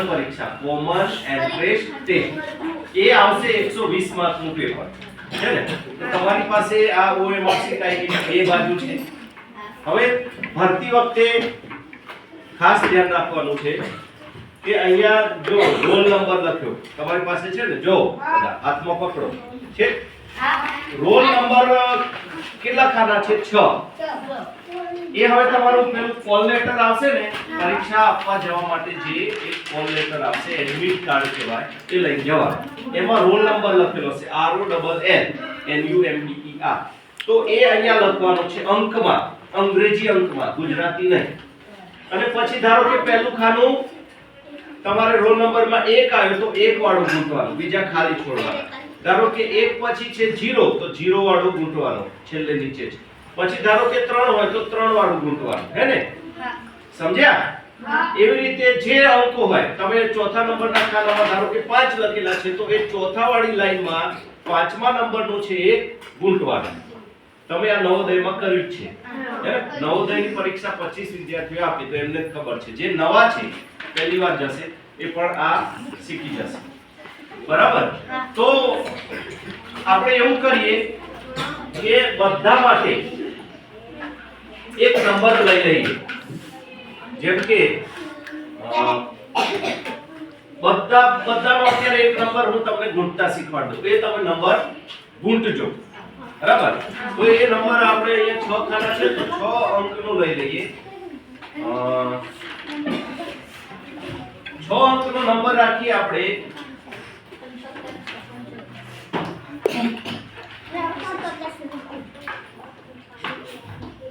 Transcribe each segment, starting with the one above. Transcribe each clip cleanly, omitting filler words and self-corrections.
Common પરીક્ષા, common entrance test, એ આવશે 120 માર્કનું paper છે ને. તો તમારી પાસે આ OMR શીટ આવી બે બાજુ છે. હવે ભરતી વખતે ખાસ ધ્યાન રાખવાનું છે કે અહીંયા જો રોલ નંબર લખ્યો તમારી પાસે છે ને, જો બધા હાથમાં પકડો છે. રોલ નંબર કેટલા ખાના છે? 6. એ હવે તમારું પેલું કોલ લેટર આવશે ને, પરીક્ષા આપવા જવા માટે જે એક કોલ લેટર આવશે, એડમિટ કાર્ડ કહેવાય, એ લઈ જવા. એમાં રોલ નંબર લખેલો છે ROLLNUMBER. તો એ અહીંયા લખવાનો છે અંકમાં, અંગ્રેજી અંકમાં, ગુજરાતી નહીં. અને પછી ધારો કે પહેલું ખાનું તમારે રોલ નંબરમાં 1 આવ્યો તો 1 વાળું ગૂંથવાનું, બીજા ખાલી છોડવાના. ધારો કે 1 પછી છે 0 તો 0 વાળું ગૂંથવાનું, છેલ્લે નીચે છે. પછી ધારો કે 3 હોય તો 3 વાળું ગૂંથવાનું, હે ને? સમજ્યા? એવી રીતે જે અંકો હોય, તમે ચોથા નંબરના ખાનામાં ધારો કે 5 લખેલા છે તો એ ચોથા વાળી લાઈનમાં પાંચમા નંબરનું છે એ ગૂંથવાનું. તમે આ નવોદયમાં કર્યું જ છે, હે ને? નવોદયની પરીક્ષા 25 વિદ્યાર્થીઓ આપી તો એમને ખબર છે. જે નવા છે પહેલી વાર જશે એ પણ આ શીખી જશે, બરાબર? તો આપણે એવું કરીએ કે બધા માટે એક નંબર લઈ લઈએ. જેમ કે બધાનો અત્યારે એક નંબર હું તમને ગૂંથતા શીખવાડ દઉં. એ તમે નંબર ગૂંથજો, બરાબર? તો એ નંબર આપણે અહીંયા 6 ખાના છે તો 6 અંકનો લઈ લઈએ. 6 અંકનો નંબર રાખીએ આપણે.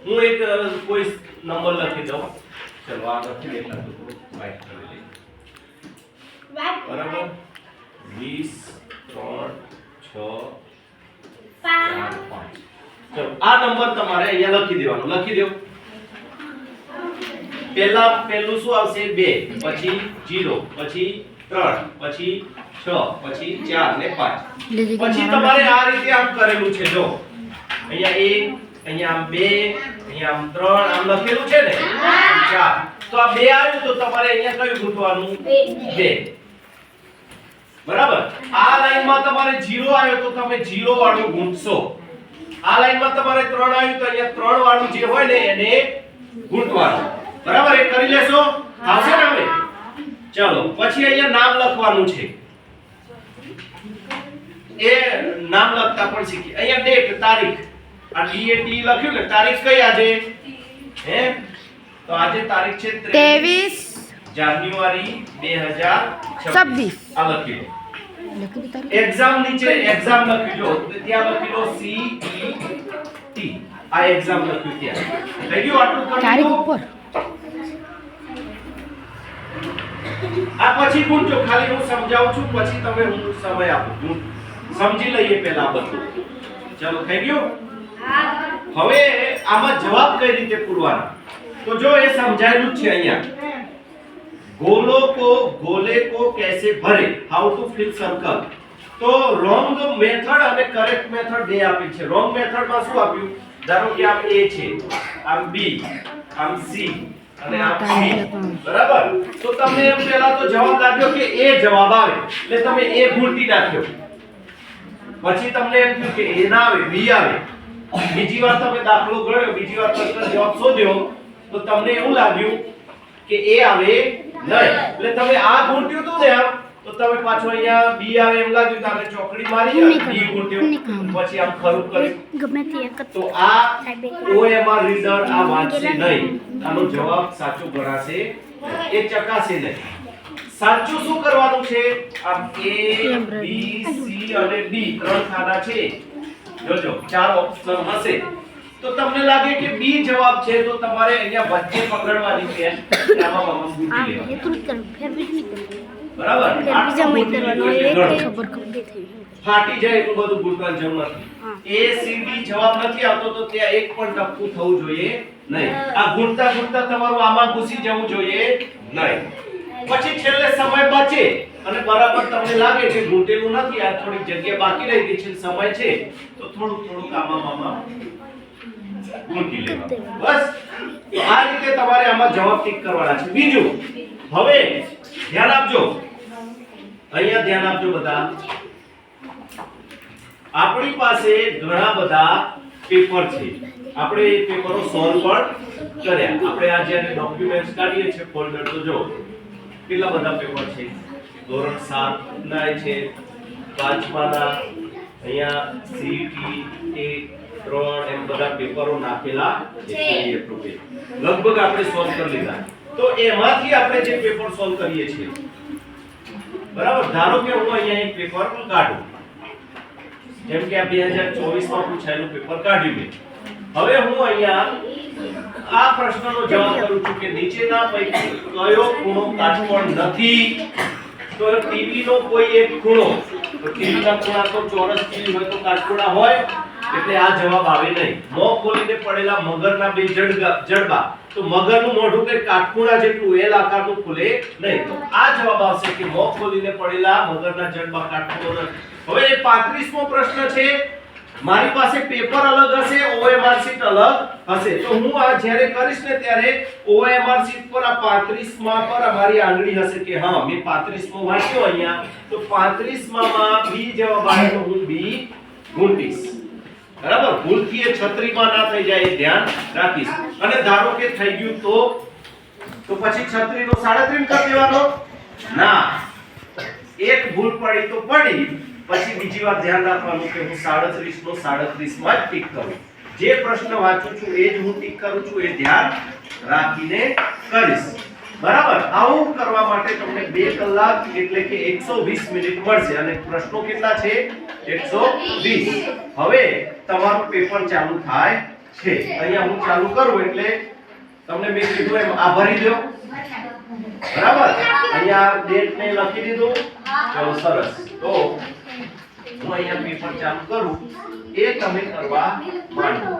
હું એક કોઈ નંબર લખી દઉં. ચલો આ લખી લેતા તો રાઈટ કરી લઈએ, બરાબર? 20 3 6 4 5. ચલો આ નંબર તમારે અહીંયા લખી દેવાનો. લખી દો. પહેલું શું આવશે? 2, પછી 0, પછી 3, પછી 6, પછી 4 ને 5. પછી તમારે આ રીતે આમ કરેલું છે. જો અહીંયા 1, અહીંયા આમ 2, અહીંયા આમ 3, આમ લખેલું છે ને, 4. તો આ 2 આવ્યું તો તમારે અહીંયા કયું ગૂંથવાનું? 2. બરાબર? આ લાઈનમાં તમારે 0 આવ્યો તો તમે 0 વાળું ગૂંથશો. આ લાઈનમાં તમારે 3 આવ્યું તો અહીંયા 3 વાળું જે હોય ને એને ગૂંથવાનું. બરાબર? એ કરી લેશો? આવશે ને હવે? ચલો પછી અહીંયા નામ લખવાનું છે. એ નામ લખતા પણ શીખી. અહીંયા ડેટ, તારીખ. આ DAT લખ્યું ને, તારીખ કઈ આજે? હે? તો આજે તારીખ છે 23 જાન્યુઆરી 2026. આ લખી લો. એક્ઝામ નીચે એક્ઝામ લખી લો, ત્યાં લખી લો CET. આ એક્ઝામ લખ્યું ત્યાં. થઈ ગયું? આટલું કરી તારીખ ઉપર. આ પછી ગૂંથો. ખાલી હું સમજાવું છું, પછી તમે હું સમય આપું. સમજી લઈએ પહેલા આ બધું. ચલો થઈ ગયું? હવે આમાં જવાબ કઈ રીતે પૂરવાનો? તો જો એ સમજાયેલું છે અહીંયા. गोले को कैसे भरे, हाउ टू फिल सर्कल. तो रोंग मेथड અને કરેક્ટ મેથડ બે આપી છે. રોંગ મેથડ માં શું આપ્યું? ધારો કે આમ A છે, આમ B, આમ C અને આમ B, બરાબર? તો તમને એમ પહેલા તો જવાબ લાગ્યો કે A જવાબ આવે એટલે તમે A ભૂલતી નાખ્યો. પછી તમને એમ થયું કે A ના આવે, B આવે. બીજી વાર તમે દાખલો ગણ્યો, બીજી વાર પ્રશ્ન જવાબ શોધ્યો તો તમને એવું લાગ્યું કે A આવે નહીં, એટલે તમે આ ગૂંથ્યું હતું ને આમ, તો તમે પાછો અહીંયા B આવે એમ લાગ્યું તો આપણે ચોકડી મારી B ગૂંથ્યું, પછી આમ ખરું કર્યું. તો આ OMR રીડર આ વાંચશે નહીં, આનો જવાબ સાચો ગણાશે, એ ચકાસે નહીં. સાચું શું કરવાનું છે? આમ A, B, C અને D 3 ખાના છે. જોજો 4 ઓપ્શન હશે તો તમને લાગે કે B જવાબ છે તો તમારે અહીંયા વચ્ચે પકડવાની છે. આમાં ગૂંથી લેવાનું, બરાબર? ફાટી જાય એટલું બધું ગૂંથવાની જરૂર નથી. A, C, D જવાબ નથી આવતો તો ત્યાં એક પણ ટપકું થવું જોઈએ નહીં. આ ગૂંથતા ગૂંથતા તમારું આમાં ઘૂસી જવું જોઈએ નહીં. પછી છેલ્લે સમય બચે અને બરાબર તમને લાગે કે ગૂંથેલું નથી, આ થોડી જગ્યા બાકી રહી ગઈ છે, સમય છે, તો થોડું આમાં ગૂંથી લેવાનું. બસ તો આ રીતે તમારે આમાં જવાબ ટીક કરવાના છે. બીજું, હવે ધ્યાન આપજો, ધ્યાન આપજો બધા. આપણી પાસે ઘણા બધા પેપર છે. આપણે એ પેપરો સોલ્વ પણ કર્યા. આપણે આ જ્યારે ડોક્યુમેન્ટ્સ કાઢીએ છીએ ફોલ્ડર, તો જો કેટલા બધા પેપર છે. ધોરણ 7 ના છે, 5માના, અહીંયા CET 3 એમ બધા પેપરો નાખેલા છે. લગભગ આપણે સોલ્વ કરી લીધા. તો એમાંથી આપણે જે પેપર સોલ્વ કરીએ છીએ, બરાબર, ધારો કે હું અહીંયા એક પેપર કાઢું, જેમ કે આ 2024 માં પૂછાયેલું પેપર કાઢ્યું મેં. હવે હું અહીંયા આ પ્રશ્નનો જવાબ કરું છું કે નીચેના પૈકી કયો ખૂણો કાટકોણ નથી. તો ટીવી નો કોઈ એક ખૂણો, તો ટીવી ના ખૂણા તો ચોરસ ટીવી હોય તો કાટખૂણા હોય, એટલે આ જવાબ આવે નહીં. મોં ખોલીને પડેલા મગરના બે જડબા, તો મગરનું મોઢું કે કાટખૂણા જેટલું એલ આકારનું ખુલે નહીં. તો આ જવાબ આવશે કે મોં ખોલીને પડેલા મગરના જડબા કાટખૂણો નથી. હવે એ 35મો પ્રશ્ન છે. મારી પાસે પેપર અલગ હશે, OMR શીટ અલગ હશે. તો હું આ જ્યારે કરીશ ને ત્યારે OMR શીટ પર આ 35મા પર અમારી આંગળી હશે કે હા મેં 35મો વાંચ્યો અહીંયા, તો 35માં B જવાબ આવે તો હું B ગુંટીશ. બરાબર, ભૂલથી એ છત્રીમાં ના થઈ જાય એ ધ્યાન રાખીશ. અને ધારો કે થઈ ગયું તો પછી છત્રીનો 37 કરી દેવાનો ના. એક ભૂલ પડી તો પડી, પછી બીજી વાર ધ્યાન રાખવાનું કે હું 37 નો 37 માં જ ટીક કરું. જે પ્રશ્ન વાંચું છું એ જ હું ટીક કરું છું, એ ધ્યાન રાખીને કરીશ. બરાબર, આવું કરવા માટે તમને 2 કલાક એટલે કે 120 મિનિટ મળશે. અને પ્રશ્નો કેટલા છે? 120. હવે તમારું પેપર ચાલુ થાય છે. અહીંયા હું ચાલુ કરું એટલે તમને મેં કીધું એમ આ ભરી દો. બરાબર, અહીંયા ડેટ ને લખી દીધું. ચલો સરસ. તો હું અહીંયા પેપર ચાલુ કરું, એ તમે કરવા માંડો.